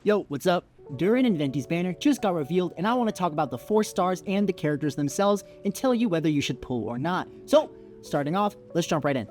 Yo, what's up? Durin Venti's banner just got revealed, and I want to talk about the 4 stars and the characters themselves and tell you whether you should pull or not. So, starting off, let's jump right in.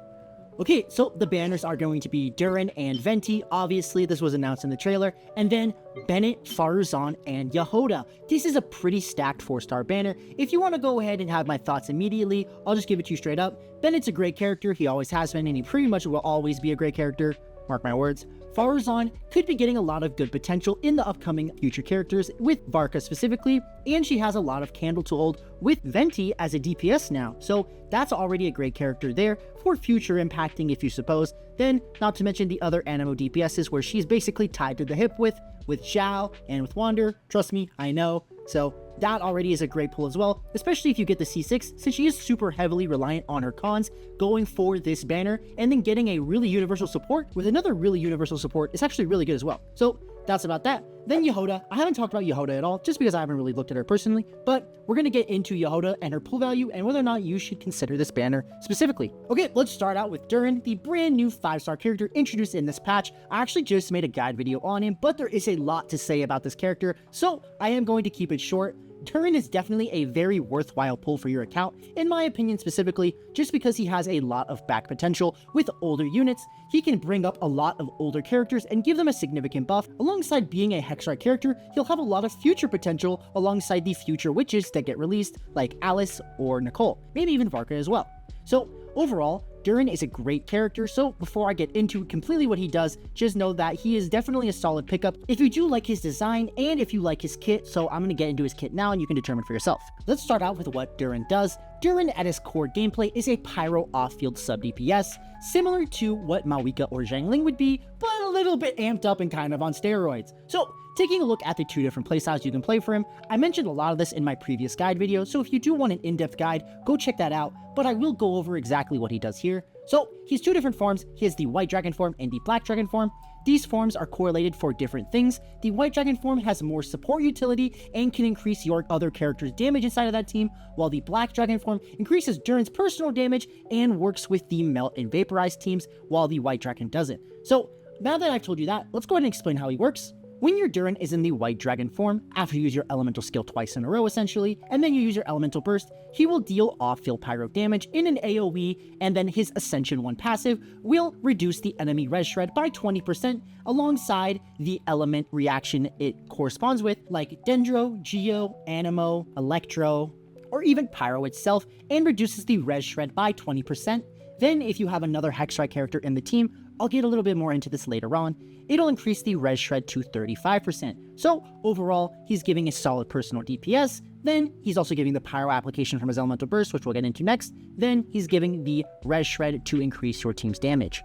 Okay, so the banners are going to be Durin and Venti. Obviously, this was announced in the trailer. And then Bennett, Faruzan, and Jahoda. This is a pretty stacked 4-star banner. If you want to go ahead and have my thoughts immediately, I'll just give it to you straight up. Bennett's a great character. He always has been, and he pretty much will always be a great character. Mark my words. Faruzan could be getting a lot of good potential in the upcoming future characters with Varka specifically, and she has a lot of candle to hold with Venti as a DPS now, so that's already a great character there for future impacting if you suppose. Then, not to mention the other animo DPSs where she's basically tied to the hip with Zhao and with Wander. Trust me, I know. So that already is a great pull as well, especially if you get the C6, since she is super heavily reliant on her cons going for this banner, and then getting a really universal support with another really universal support is actually really good as well. So that's about that. Then Jahoda. I haven't talked about Jahoda at all, just because I haven't really looked at her personally, but we're going to get into Jahoda and her pull value and whether or not you should consider this banner specifically. Okay, let's start out with Durin, the brand new 5-star character introduced in this patch. I actually just made a guide video on him, but there is a lot to say about this character, so I am going to keep it short. Durin is definitely a very worthwhile pull for your account, in my opinion specifically, just because he has a lot of back potential with older units. He can bring up a lot of older characters and give them a significant buff. Alongside being a Hexrei character, he'll have a lot of future potential alongside the future witches that get released, like Alice or Nicole, maybe even Varka as well. So overall, Durin is a great character, so before I get into completely what he does, just know that he is definitely a solid pickup if you do like his design and if you like his kit, so I'm going to get into his kit now and you can determine for yourself. Let's start out with what Durin does. Durin at his core gameplay is a pyro off-field sub-DPS, similar to what Mawika or Zhangling would be, but a little bit amped up and kind of on steroids. So, taking a look at the 2 different playstyles you can play for him, I mentioned a lot of this in my previous guide video, so if you do want an in-depth guide, go check that out, but I will go over exactly what he does here. So, he has 2 different forms. He has the White Dragon form and the Black Dragon form. These forms are correlated for different things. The White Dragon form has more support utility and can increase your other character's damage inside of that team, while the Black Dragon form increases Durin's personal damage and works with the Melt and Vaporize teams, while the White Dragon doesn't. So, now that I've told you that, let's go ahead and explain how he works. When your Durin is in the White Dragon form, after you use your elemental skill twice in a row essentially, and then you use your elemental burst, he will deal off-field pyro damage in an AoE, and then his Ascension 1 passive will reduce the enemy res shred by 20% alongside the element reaction it corresponds with, like Dendro, Geo, Animo, Electro, or even Pyro itself, and reduces the res shred by 20%. Then if you have another Hexrei character in the team, I'll get a little bit more into this later on, it'll increase the res shred to 35%. So overall, he's giving a solid personal DPS, then he's also giving the pyro application from his elemental burst, which we'll get into next, then he's giving the res shred to increase your team's damage.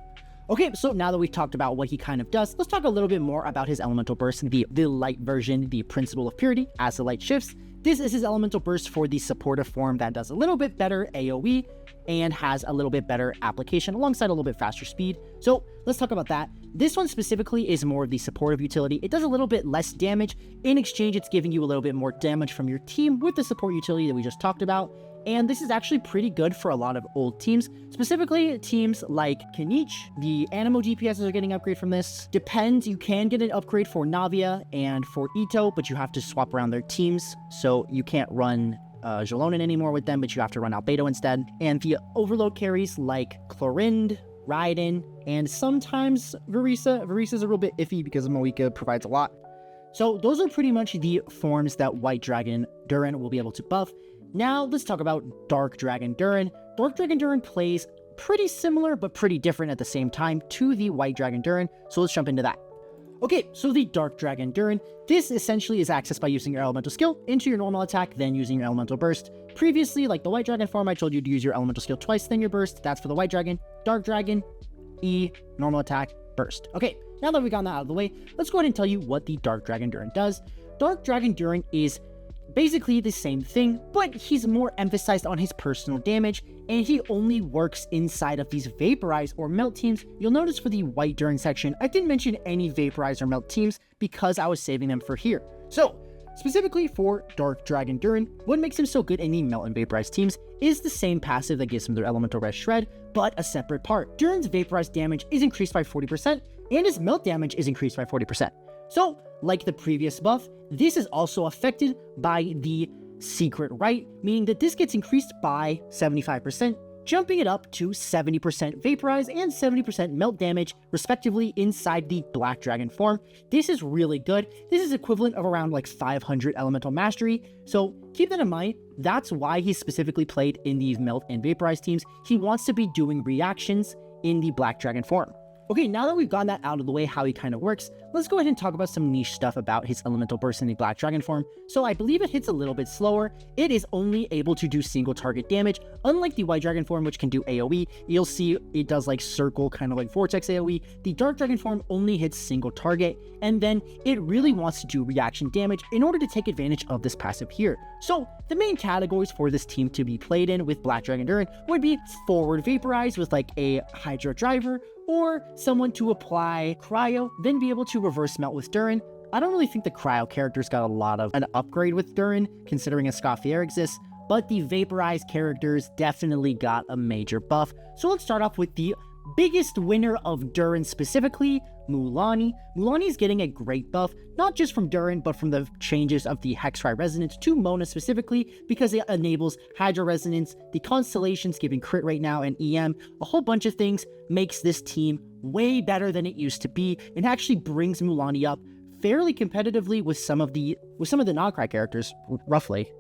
Okay, so now that we've talked about what he kind of does, let's talk a little bit more about his elemental burst, the light version, the principle of purity, as the light shifts. This is his elemental burst for the supportive form that does a little bit better AoE and has a little bit better application alongside a little bit faster speed. So let's talk about that. This one specifically is more of the supportive utility. It does a little bit less damage. In exchange, it's giving you a little bit more damage from your team with the support utility that we just talked about. And this is actually pretty good for a lot of old teams, specifically teams like Kanich. The Animo DPSs are getting upgrade from this. Depends, you can get an upgrade for Navia and for Ito, but you have to swap around their teams, so you can't run Jalonen anymore with them, but you have to run Albedo instead. And the overload carries like Chlorind, Raiden, and sometimes Verisa. Verisa's a little bit iffy because Mawika provides a lot. So those are pretty much the forms that White Dragon Durin will be able to buff. Now let's talk about Dark Dragon Durin. Dark Dragon Durin plays pretty similar but pretty different at the same time to the White Dragon Durin, so let's jump into that. Okay, so the Dark Dragon Durin, this essentially is accessed by using your elemental skill into your normal attack, then using your elemental burst. Previously, like the White Dragon form, I told you to use your elemental skill twice, then your burst. That's for the White Dragon. Dark Dragon, E, normal attack, burst. Okay, now that we've gotten that out of the way, let's go ahead and tell you what the Dark Dragon Durin does. Dark Dragon Durin is basically the same thing, but he's more emphasized on his personal damage, and he only works inside of these Vaporize or Melt teams. You'll notice for the White Durin section, I didn't mention any Vaporize or Melt teams because I was saving them for here. So, specifically for Dark Dragon Durin, what makes him so good in the Melt and Vaporize teams is the same passive that gives him their elemental res shred, but a separate part. Durin's Vaporize damage is increased by 40%, and his Melt damage is increased by 40%. So, like the previous buff, this is also affected by the secret right, meaning that this gets increased by 75%, jumping it up to 70% vaporize and 70% melt damage, respectively, inside the Black Dragon form. This is really good. This is equivalent of around like 500 elemental mastery, so keep that in mind. That's why he's specifically played in these melt and vaporize teams. He wants to be doing reactions in the Black Dragon form. Okay, now that we've gotten that out of the way, how he kind of works, let's go ahead and talk about some niche stuff about his elemental burst in the Black Dragon form. So I believe it hits a little bit slower. It is only able to do single target damage, unlike the White Dragon form, which can do AoE. You'll see it does like circle, kind of like vortex AoE. The Dark Dragon form only hits single target, and then it really wants to do reaction damage in order to take advantage of this passive here. So the main categories for this team to be played in with Black Dragon Durin would be forward vaporize with like a Hydra driver, or someone to apply cryo, then be able to reverse melt with Durin. I don't really think the cryo characters got a lot of an upgrade with Durin, considering a Scoffier exists, but the vaporized characters definitely got a major buff. So let's start off with the biggest winner of Durin specifically, Mulanni. Mulanni is getting a great buff, not just from Durin, but from the changes of the Hexrei Resonance to Mona specifically, because it enables Hydra Resonance, the constellations giving crit rate now, and EM, a whole bunch of things makes this team way better than it used to be, and actually brings Mulanni up fairly competitively with some of the non-cry characters, roughly.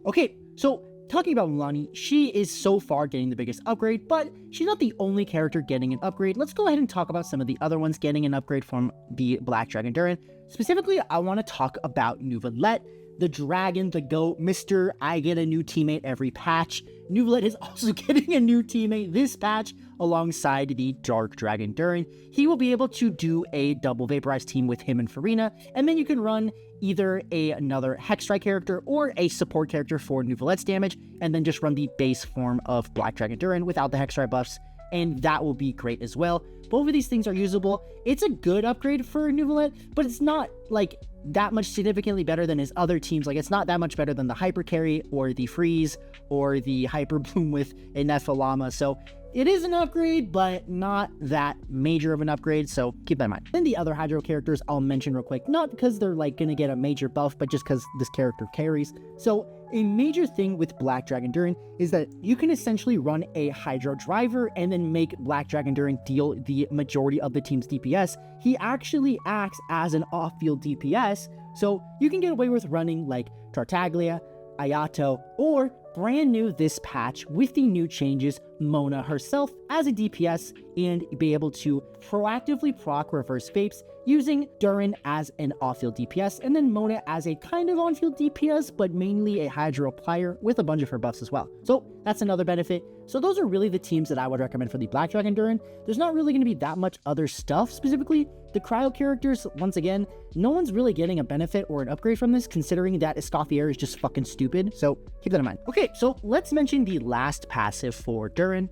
Okay, so talking about Mulanni, she is so far getting the biggest upgrade, but she's not the only character getting an upgrade. Let's go ahead and talk about some of the other ones getting an upgrade from the Black Dragon Durin. Specifically, I want to talk about Nuvalet, the dragon, the goat, Mr. I get a new teammate every patch. Nuvalet is also getting a new teammate this patch alongside the Dark Dragon Durin. He will be able to do a double vaporized team with him and Farina, and then you can run either another Hexrei character or a support character for Nuvalet's damage, and then just run the base form of Black Dragon Durin without the Hexrei buffs, and that will be great as well. Both of these things are usable. It's a good upgrade for Nuvalet, but it's not like that much significantly better than his other teams. Like, it's not that much better than the Hyper Carry or the Freeze or the Hyper Bloom with a Nephalama. So it is an upgrade, but not that major of an upgrade, so keep that in mind. Then the other Hydro characters I'll mention real quick, not because they're like gonna get a major buff, but just because this character carries. So a major thing with Black Dragon Durin is that you can essentially run a Hydro driver and then make Black Dragon Durin deal the majority of the team's DPS. He actually acts as an off-field DPS, so you can get away with running like Tartaglia, Ayato, or brand new this patch with the new changes, Mona herself as a DPS, and be able to proactively proc reverse vapes using Durin as an off-field DPS, and then Mona as a kind of on-field DPS, but mainly a Hydro applier with a bunch of her buffs as well. So that's another benefit. So those are really the teams that I would recommend for the Black Dragon Durin. There's not really going to be that much other stuff. Specifically, the cryo characters, once again, no one's really getting a benefit or an upgrade from this, considering that Escoffier is just fucking stupid. So keep that in mind. Okay, so let's mention the last passive for Durin.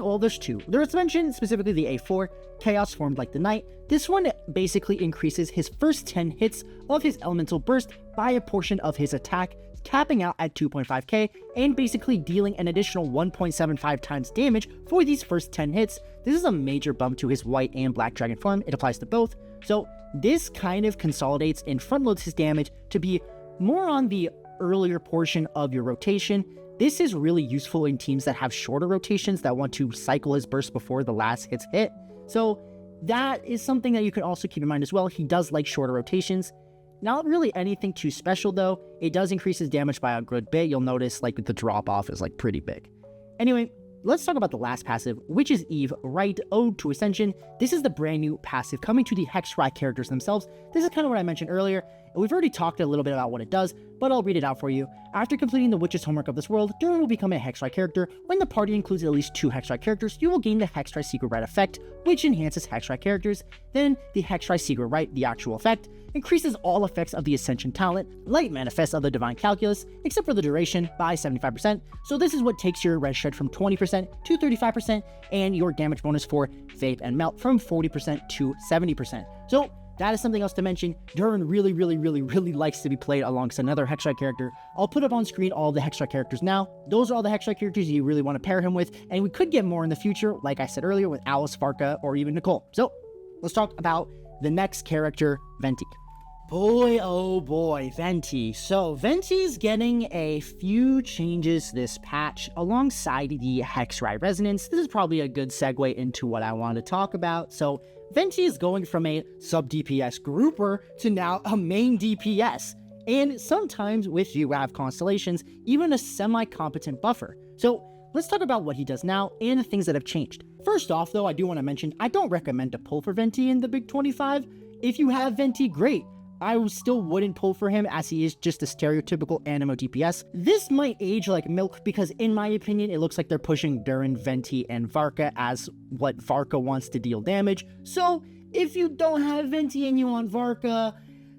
Well, there's two. There's mentioned specifically the A4, Chaos Formed Like the Night. This one basically increases his first 10 hits of his elemental burst by a portion of his attack, capping out at 2.5k, and basically dealing an additional 1.75 times damage for these first 10 hits. This is a major bump to his White and Black Dragon form. It applies to both. So this kind of consolidates and front loads his damage to be more on the earlier portion of your rotation. This is really useful in teams that have shorter rotations that want to cycle his burst before the last hits hit. So that is something that you can also keep in mind as well. He does like shorter rotations. Not really anything too special though. It does increase his damage by a good bit. You'll notice like the drop off is like pretty big. Anyway, let's talk about the last passive, which is Eve Right, Ode to Ascension. This is the brand new passive coming to the Hexrei characters themselves. This is kind of what I mentioned earlier. We've already talked a little bit about what it does, but I'll read it out for you. After completing the Witch's Homework of this world, Durin will become a Hexrei character. When the party includes at least 2 Hexrei characters, you will gain the Hexrei Secret Right effect, which enhances Hexrei characters. Then, the Hexrei Secret Right, the actual effect, increases all effects of the Ascension talent, Light Manifest of the Divine Calculus, except for the duration, by 75%. So this is what takes your red shred from 20% to 35%, and your damage bonus for Vape and Melt from 40% to 70%. So that is something else to mention. Durin really likes to be played alongside another Hexrei character. I'll put up on screen all the Hexrei characters now. Those are all the Hexrei characters you really want to pair him with, and we could get more in the future, like I said earlier, with Alice, Farka, or even Nicole. So let's talk about the next character, Venti. Boy, oh boy, Venti. So, Venti's getting a few changes this patch alongside the Hexrei Resonance. This is probably a good segue into what I want to talk about. So, Venti is going from a sub-DPS grouper to now a main DPS. And sometimes with you have constellations, even a semi-competent buffer. So, let's talk about what he does now and the things that have changed. First off, though, I do want to mention, I don't recommend to pull for Venti in the Big 25. If you have Venti, great. I still wouldn't pull for him as he is just a stereotypical animo DPS. This might age like milk because in my opinion, it looks like they're pushing Durin, Venti, and Varka as what Varka wants to deal damage. So if you don't have Venti and you want Varka,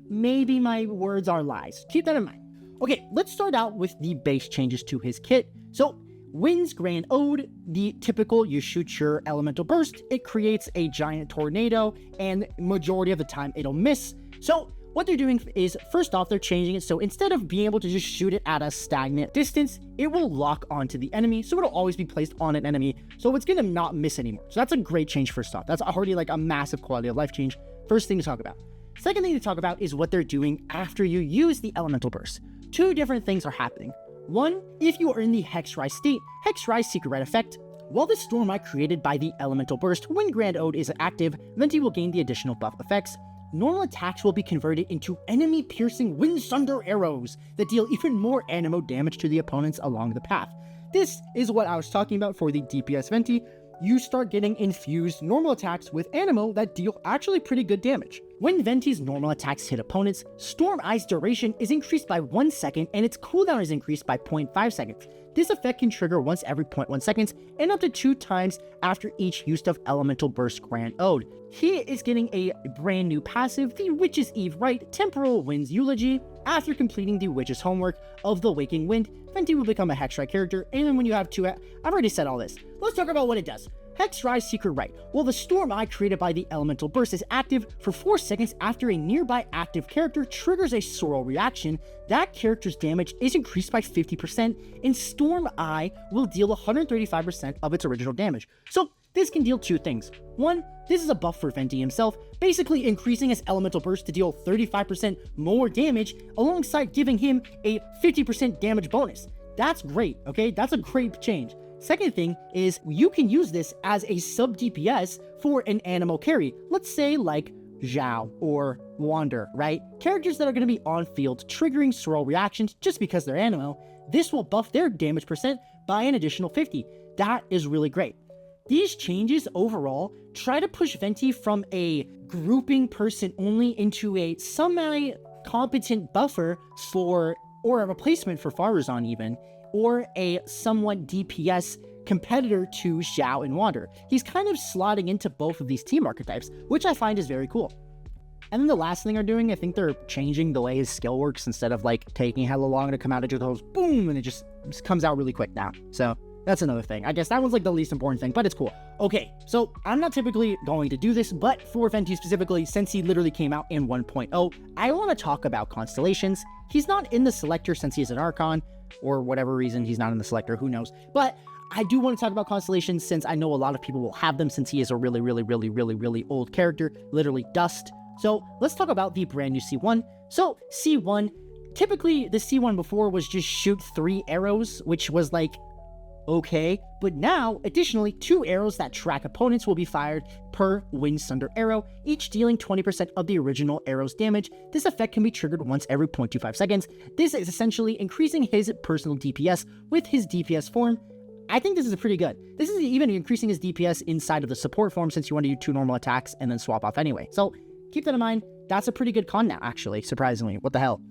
maybe my words are lies. Keep that in mind. Okay, let's start out with the base changes to his kit. So Wind's Grand Ode, the typical you shoot your elemental burst, it creates a giant tornado and majority of the time it'll miss. So what they're doing is, first off, they're changing it so instead of being able to just shoot it at a stagnant distance, it will lock onto the enemy, so it'll always be placed on an enemy, so it's gonna not miss anymore. So that's a great change first off. That's already like a massive quality of life change. First thing to talk about. Second thing to talk about is what they're doing after you use the elemental burst. Two different things are happening. One, if you are in the Hexrei state, Hexrei's secret red effect. While the storm I created by the elemental burst, when Grand Ode is active, Venti will gain the additional buff effects. Normal attacks will be converted into enemy-piercing wind thunder arrows that deal even more animo damage to the opponents along the path. This is what I was talking about for the DPS Venti. You start getting infused normal attacks with animo that deal actually pretty good damage. When Venti's normal attacks hit opponents, Storm Eye's duration is increased by 1 second and its cooldown is increased by 0.5 seconds. This effect can trigger once every 0.1 seconds and up to 2 times after each use of Elemental Burst Grand Ode. He is getting a brand new passive, the Witch's Eve Rite Temporal Wind's Eulogy. After completing the Witch's homework of the Waking Wind, Venti will become a Hexrei character, and then when you have 2, I've already said all this. Let's talk about what it does. Hexrei's Secret Rite. While the Storm Eye created by the Elemental Burst is active for 4 seconds after a nearby active character triggers a sorrow reaction, that character's damage is increased by 50%, and Storm Eye will deal 135% of its original damage. So this can deal 2 things. One, this is a buff for Venti himself, basically increasing his Elemental Burst to deal 35% more damage, alongside giving him a 50% damage bonus. That's great, okay? That's a great change. Second thing is you can use this as a sub DPS for an animo carry. Let's say like Zhao or Wander, right? Characters that are going to be on field triggering sorrow reactions just because they're animo. This will buff their damage percent by an additional 50. That is really great. These changes overall try to push Venti from a grouping person only into a semi-competent buffer for, or a replacement for Faruzan even, or a somewhat DPS competitor to Zhao and Wander. He's kind of slotting into both of these team archetypes, which I find is very cool. And then the last thing they're doing, I think they're changing the way his skill works instead of like taking hella long to come out, it just goes boom, and it just comes out really quick now. So that's another thing. I guess that one's like the least important thing, but it's cool. Okay, so I'm not typically going to do this, but for Venti specifically, since he literally came out in 1.0, I want to talk about constellations. He's not in the selector since he's an Archon, or whatever reason he's not in the selector, who knows. But I do want to talk about constellations since I know a lot of people will have them since he is a really old character, literally dust. So let's talk about the brand new C1. So C1, typically the C1 before was just shoot 3 arrows, which was like, okay, but now additionally 2 arrows that track opponents will be fired per Wind Thunder arrow, each dealing 20% of the original arrow's damage. This effect can be triggered once every 0.25 seconds. This is essentially increasing his personal DPS with his DPS form. I think this is pretty good. This is even increasing his DPS inside of the support form since you want to do 2 normal attacks and then swap off anyway. So keep that in mind. That's a pretty good con now, actually, surprisingly. What the hell?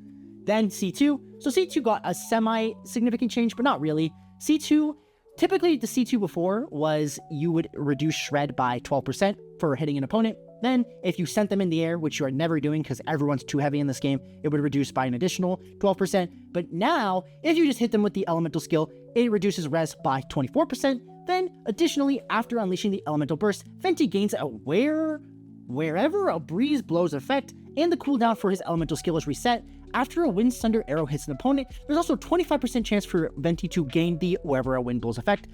Then C2. So C2 got a semi-significant change, but not really. C2, typically the C2 before was you would reduce shred by 12% for hitting an opponent. Then if you sent them in the air, which you are never doing because everyone's too heavy in this game, it would reduce by an additional 12%. But now, if you just hit them with the elemental skill, it reduces res by 24%. Then additionally, after unleashing the elemental burst, Venti gains a wherever a breeze blows effect, and the cooldown for his elemental skill is reset. After a Wind Thunder arrow hits an opponent, there's also a 25% chance for Venti to gain the wherever a wind blows effect.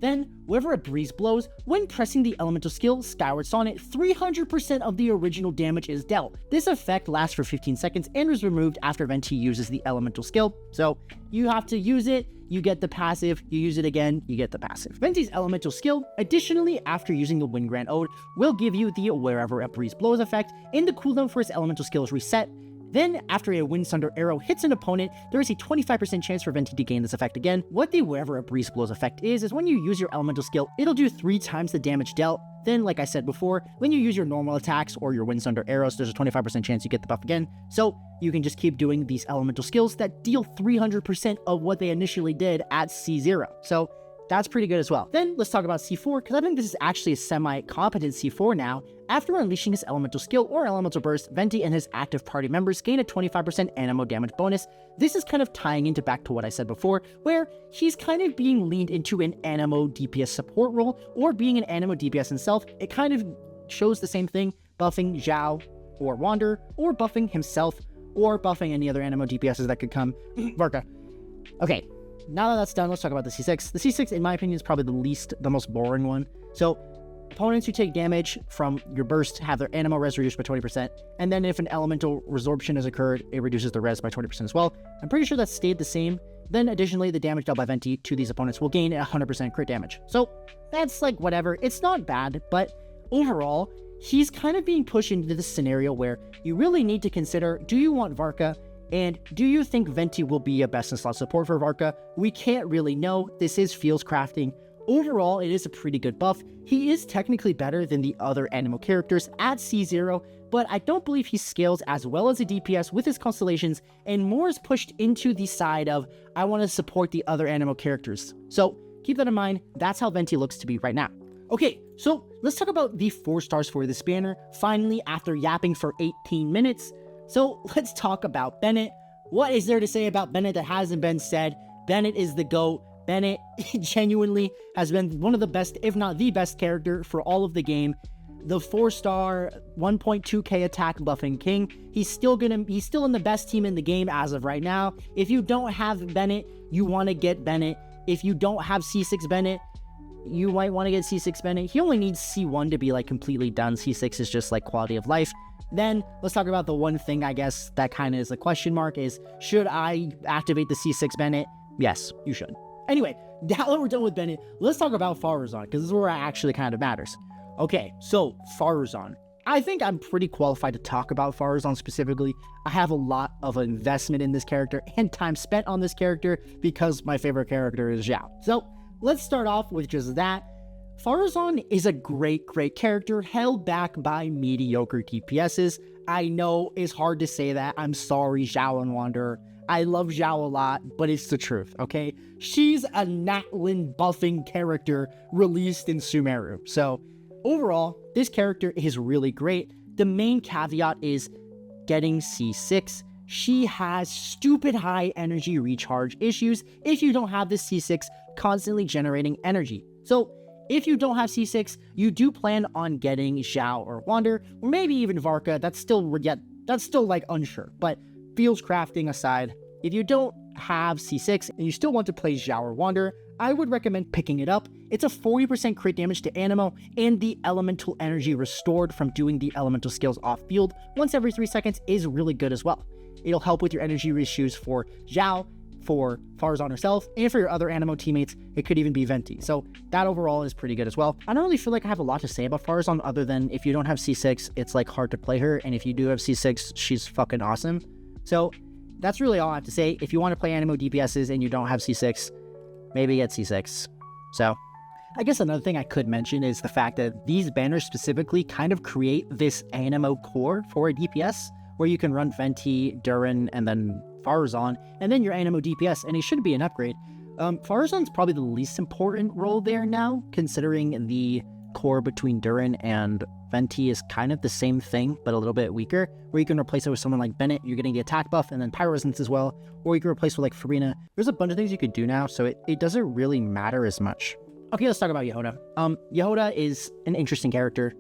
Then, wherever a breeze blows, when pressing the elemental skill Skyward Sonnet, 300% of the original damage is dealt. This effect lasts for 15 seconds and is removed after Venti uses the elemental skill. So, you have to use it, you get the passive, you use it again, you get the passive. Venti's elemental skill, additionally after using the Wind Grand Ode, will give you the wherever a breeze blows effect, and the cooldown for his elemental skill is reset. Then, after a Wind Thunder arrow hits an opponent, there is a 25% chance for Venti to gain this effect again. What the wherever a breeze blows effect is when you use your elemental skill, it'll do 3 times the damage dealt. Then, like I said before, when you use your normal attacks or your Wind Thunder arrows, there's a 25% chance you get the buff again. So, you can just keep doing these elemental skills that deal 300% of what they initially did at C0. So, that's pretty good as well. Then, let's talk about C4, because I think this is actually a semi-competent C4 now. After unleashing his elemental skill or elemental burst, Venti and his active party members gain a 25% animo damage bonus. This is kind of tying into back to what I said before, where he's kind of being leaned into an animo DPS support role, or being an animo DPS himself. It kind of shows the same thing, buffing Zhao or Wander, or buffing himself, or buffing any other animo DPSs that could come. Varka. Okay. Now that that's done, let's talk about the C6. The C6, in my opinion, is probably the most boring one. So, opponents who take damage from your burst have their animo res reduced by 20%, and then if an elemental resorption has occurred, it reduces the res by 20% as well. I'm pretty sure that stayed the same. Then, additionally, the damage dealt by Venti to these opponents will gain 100% crit damage. So, that's like whatever. It's not bad, but overall, he's kind of being pushed into this scenario where you really need to consider, do you want Varka? And do you think Venti will be a best-in-slot support for Varka? We can't really know. This is Fields crafting. Overall, it is a pretty good buff. He is technically better than the other animo characters at C0, but I don't believe he scales as well as a DPS with his constellations, and more is pushed into the side of, I want to support the other animo characters. So keep that in mind. That's how Venti looks to be right now. Okay, so let's talk about the 4 stars for this banner. Finally, after yapping for 18 minutes, so let's talk about Bennett. What is there to say about Bennett that hasn't been said? Bennett is the GOAT. Bennett genuinely has been one of the best, if not the best character for all of the game. The 4-star 1.2k attack buffing king. He's still in the best team in the game as of right now. If you don't have Bennett, you want to get Bennett. If you don't have C6 Bennett, you might want to get C6 Bennett. He only needs C1 to be like completely done. C6 is just like quality of life. Then let's talk about the one thing I guess that kind of is a question mark is, should I activate the C6 Bennett? Yes, you should. Anyway, now that we're done with Bennett, let's talk about Faruzan, because this is where it actually kind of matters. Okay, so Faruzan. I think I'm pretty qualified to talk about Faruzan specifically. I have a lot of investment in this character and time spent on this character because my favorite character is Zhao. So let's start off with just that. Faruzan is a great character held back by mediocre DPSs. I know it's hard to say that. I'm sorry, Zhao and Wanderer. I love Zhao a lot, but it's the truth, okay? She's a Natlin buffing character released in Sumeru. So overall, this character is really great. The main caveat is getting C6. She has stupid high energy recharge issues if you don't have the C6 constantly generating energy. So if you don't have C6, you do plan on getting Zhao or Wander, or maybe even Varka. That's still like unsure. But Fields crafting aside, if you don't have C6 and you still want to play Zhao or Wander, I would recommend picking it up. It's a 40% crit damage to Animo, and the elemental energy restored from doing the elemental skills off field once every 3 seconds is really good as well. It'll help with your energy issues for Zhao, for Faruzan herself, and for your other Animo teammates. It could even be Venti. So that overall is pretty good as well. I don't really feel like I have a lot to say about Faruzan other than if you don't have C6, it's like hard to play her, and if you do have C6, she's fucking awesome. So that's really all I have to say. If you want to play Animo DPSs and you don't have C6, maybe get C6. So I guess another thing I could mention is the fact that these banners specifically kind of create this Animo core for a DPS, where you can run Venti, Durin, and then Faruzan, and then your Animo DPS, and it should be an upgrade. Faruzan's probably the least important role there now, considering the core between Durin and Venti is kind of the same thing, but a little bit weaker, where you can replace it with someone like Bennett, you're getting the attack buff, and then Pyro Resistance as well, or you can replace with like Farina. There's a bunch of things you could do now, so it doesn't really matter as much. Okay, let's talk about Jahoda. Jahoda is an interesting character.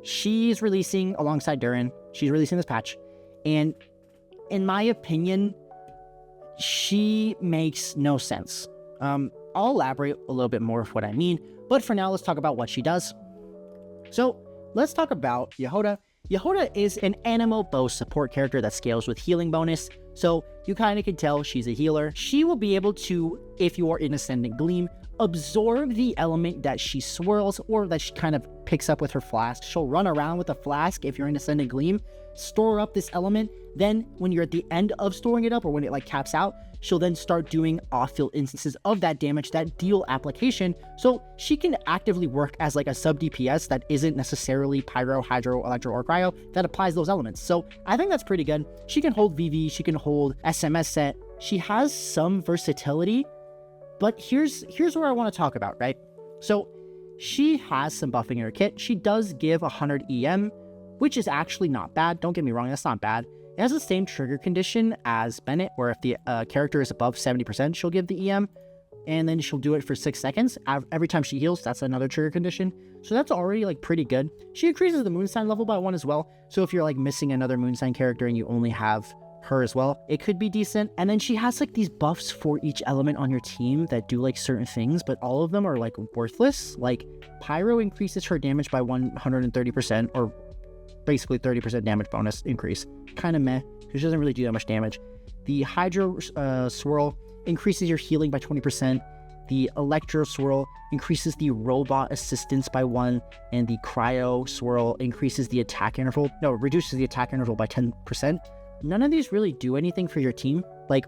She's releasing alongside Durin. She's releasing this patch, and in my opinion, she makes no sense. I'll elaborate a little bit more of what I mean, but for now, let's talk about what she does. So let's talk about Jahoda. Jahoda is an animal bow support character that scales with healing bonus, so you kind of can tell she's a healer. She will be able to, if you are in Ascendant Gleam, absorb the element that she swirls or that she kind of picks up with her flask. She'll run around with a flask if you're in Ascendant Gleam, store up this element, then when you're at the end of storing it up or when it like caps out, she'll then start doing off-field instances of that damage that deal application, so she can actively work as like a sub DPS that isn't necessarily Pyro, Hydro, Electro, or Cryo that applies those elements. So I think that's pretty good. She can hold VV, she can hold SMS set, she has some versatility, but here's where I want to talk about, right? So she has some buffing in her kit. She does give 100 EM, which is actually not bad. Don't get me wrong, that's not bad. It has the same trigger condition as Bennett, where if the character is above 70%, she'll give the EM, and then she'll do it for 6 seconds. Every time she heals, that's another trigger condition. So that's already like pretty good. She increases the Moonsign level by 1 as well. So if you're like missing another Moonsign character and you only have her as well, it could be decent. And then she has like these buffs for each element on your team that do like certain things, but all of them are like worthless. Like Pyro increases her damage by 130%, or basically 30% damage bonus increase. Kind of meh, because she doesn't really do that much damage. The Hydro Swirl increases your healing by 20%. The Electro Swirl increases the robot assistance by 1, and the Cryo Swirl increases the attack interval. No, it reduces the attack interval by 10%. None of these really do anything for your team. Like,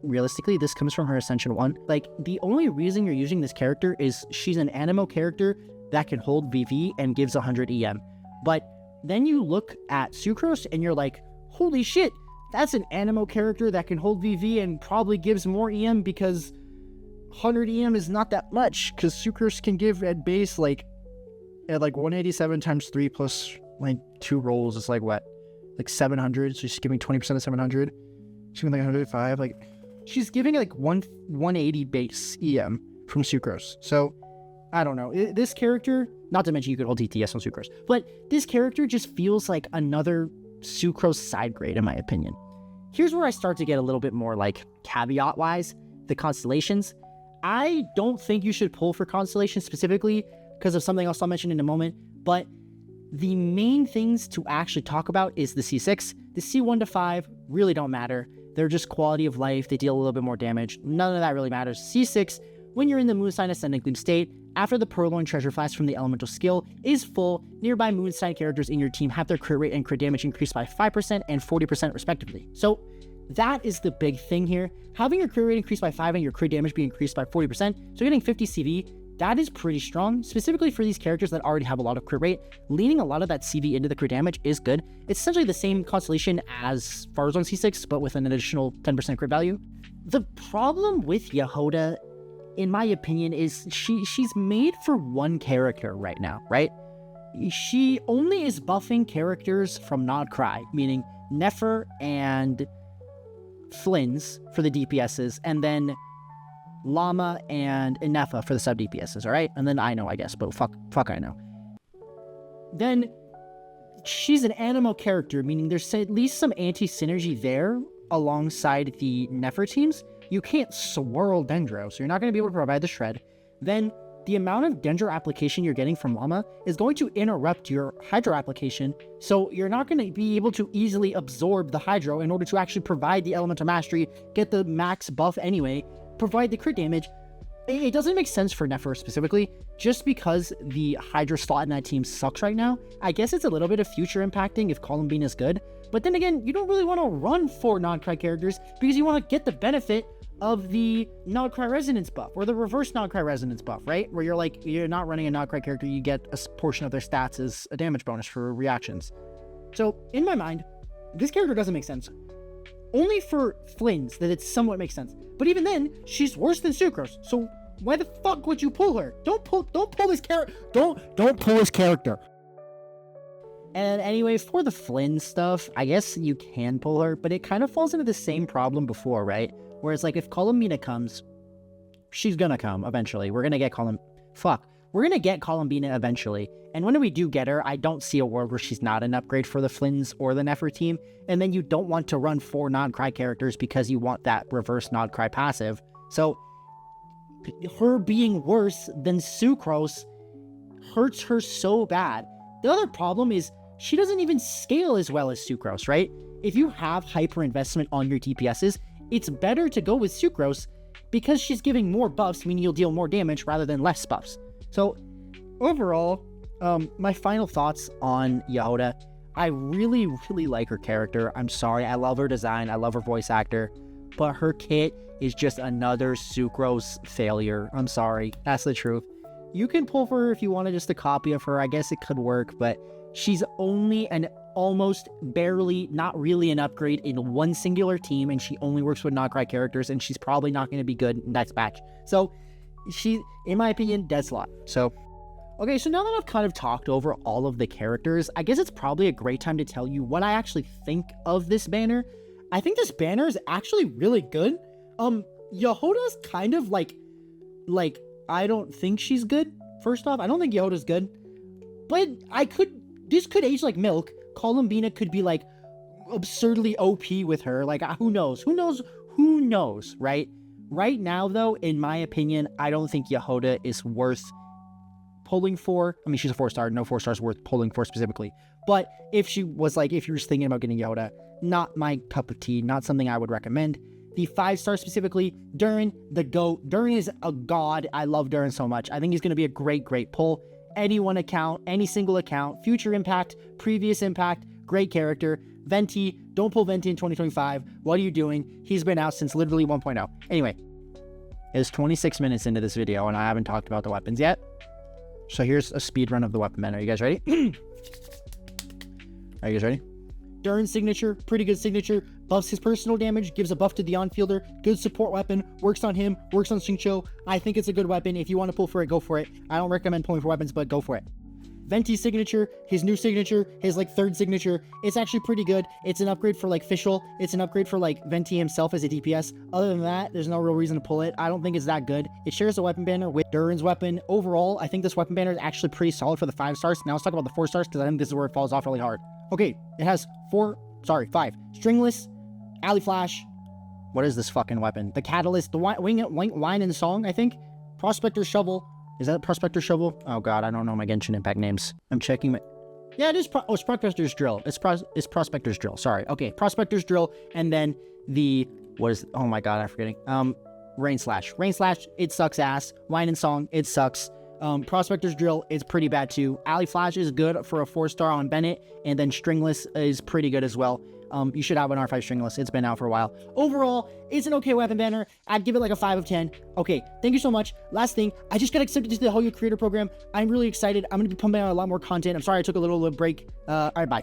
realistically, this comes from her Ascension 1. Like, the only reason you're using this character is she's an Animo character that can hold VV and gives 100 EM. But then you look at Sucrose and you're like, holy shit, that's an Animo character that can hold VV and probably gives more EM, because 100 EM is not that much, because Sucrose can give at base at 187 times 3 plus like 2 rolls is like what? Like 700, so she's giving 20% of 700. She's giving like 105, like she's giving like 180 base EM from Sucrose. So I don't know. This character, not to mention you could hold TTS on Sucrose, but this character just feels like another Sucrose side grade in my opinion. Here's where I start to get a little bit more like caveat wise, the constellations. I don't think you should pull for constellations specifically because of something else I'll mention in a moment, but the main things to actually talk about is the C6. The C1 to 5 really don't matter. They're just quality of life. They deal a little bit more damage. None of that really matters. C6, when you're in the Moonsign Ascendant Gleam state, after the Purloin Treasure Flask from the Elemental skill is full, nearby Moonsign characters in your team have their crit rate and crit damage increased by 5% and 40% respectively. So that is the big thing here. Having your crit rate increased by 5 and your crit damage be increased by 40%, so you're getting 50 CV, that is pretty strong, specifically for these characters that already have a lot of crit rate. Leaning a lot of that CV into the crit damage is good. It's essentially the same constellation as Faruzan C6, but with an additional 10% crit value. The problem with Jahoda, in my opinion, is she's made for one character right now, right? She only is buffing characters from Nod Cry, meaning Nefer and Flins for the DPSs, and then Llama and Inefa for the sub DPSs, alright? And then I know, I guess, but fuck I know. Then she's an Animo character, meaning there's at least some anti-synergy there alongside the Nefer teams. You can't swirl Dendro, so you're not going to be able to provide the shred. Then the amount of Dendro application you're getting from Llama is going to interrupt your Hydro application, so you're not going to be able to easily absorb the Hydro in order to actually provide the Elemental Mastery, get the max buff anyway, provide the crit damage. It doesn't make sense for Nefer specifically, just because the Hydra slot in that team sucks right now. I guess it's a little bit of future impacting if columbina is good, but then again, you don't really want to run 4 non-cry characters because you want to get the benefit of the non-cry resonance buff, or the reverse non-cry resonance buff, right? Where you're not running a non-cry character, you get a portion of their stats as a damage bonus for reactions. So, in my mind, this character doesn't make sense. Only for Flins that it somewhat makes sense. But even then, she's worse than Sucrose. So why the fuck would you pull her? Don't pull this character. Don't pull this character. And anyway, for the Flynn stuff, I guess you can pull her, but it kind of falls into the same problem before, right? Whereas like if Columbina comes, she's gonna come eventually. We're gonna get Columbina eventually. And when we do get her, I don't see a world where she's not an upgrade for the Flynns or the Nefer team. And then you don't want to run 4 non-cry characters because you want that reverse non-cry passive. So her being worse than Sucrose hurts her so bad. The other problem is she doesn't even scale as well as Sucrose, right? If you have hyper investment on your DPSs, it's better to go with Sucrose because she's giving more buffs, meaning you'll deal more damage rather than less buffs. So overall, my final thoughts on Jahoda. I really, really like her character. I'm sorry, I love her design, I love her voice actor, but her kit is just another Sucrose failure. I'm sorry, that's the truth. You can pull for her if you wanted just a copy of her, I guess it could work, but she's only an almost barely, not really an upgrade in one singular team, and she only works with Nocrai characters, and she's probably not going to be good next batch. So she, in my opinion, dead slot. So okay, so now that I've kind of talked over all of the characters, I guess it's probably a great time to tell you what I actually think of this banner. I think this banner is actually really good. Jahoda's kind of like, I don't think she's good. First off, I don't think Jahoda's good. But this could age like milk. Columbina could be like absurdly OP with her. Like, who knows? Who knows, right? Right now, though, in my opinion, I don't think Jahoda is worth pulling for. I mean, she's a 4-star. No 4-stars worth pulling for specifically. But if she was like, if you're just thinking about getting Jahoda, not my cup of tea, not something I would recommend. The 5-star specifically, Durin, the GOAT. Durin is a god. I love Durin so much. I think he's going to be a great pull. Any one account, any single account, future impact, previous impact, great character. Venti, don't pull Venti in 2025. What are you doing? He's been out since literally 1.0. Anyway, it's 26 minutes into this video and I haven't talked about the weapons yet. So here's a speed run of the weapon banner. Are you guys ready? Are you guys ready? Durin's signature, pretty good signature. Buffs his personal damage, gives a buff to the on-fielder. Good support weapon, works on him, works on Xingqiu. I think it's a good weapon. If you want to pull for it, go for it. I don't recommend pulling for weapons, but go for it. Venti's signature, his new signature, his like third signature, it's actually pretty good. It's an upgrade for like Fischl. It's an upgrade for like Venti himself as a DPS. Other than that, there's no real reason to pull it. I don't think it's that good. It shares a weapon banner with Durin's weapon. Overall, I think this weapon banner is actually pretty solid for the 5-stars. Now let's talk about the 4-stars because I think this is where it falls off really hard. Okay, it has 5. Stringless, Alley Flash. What is this fucking weapon? The Catalyst, the Wine and Song, I think. Prospector's Shovel. Is that Prospector's Shovel? Oh god, I don't know my Genshin Impact names. I'm checking my... Yeah, it is it's Prospector's Drill. It's Prospector's Drill, sorry. Okay, Prospector's Drill, and then the... What is... Oh my god, I'm forgetting. Rain Slash. Rain Slash, it sucks ass. Wine and Song, it sucks. Prospector's Drill is pretty bad too. Alley Flash is good for a 4-star on Bennett, and then Stringless is pretty good as well. You should have an R5 Stringless. It's been out for a while. Overall, it's an okay weapon banner. I'd give it like a 5 of 10. Okay, thank you so much. Last thing, I just got accepted to the Whole Year Creator Program. I'm really excited. I'm going to be pumping out a lot more content. I'm sorry I took a little break. All right, bye.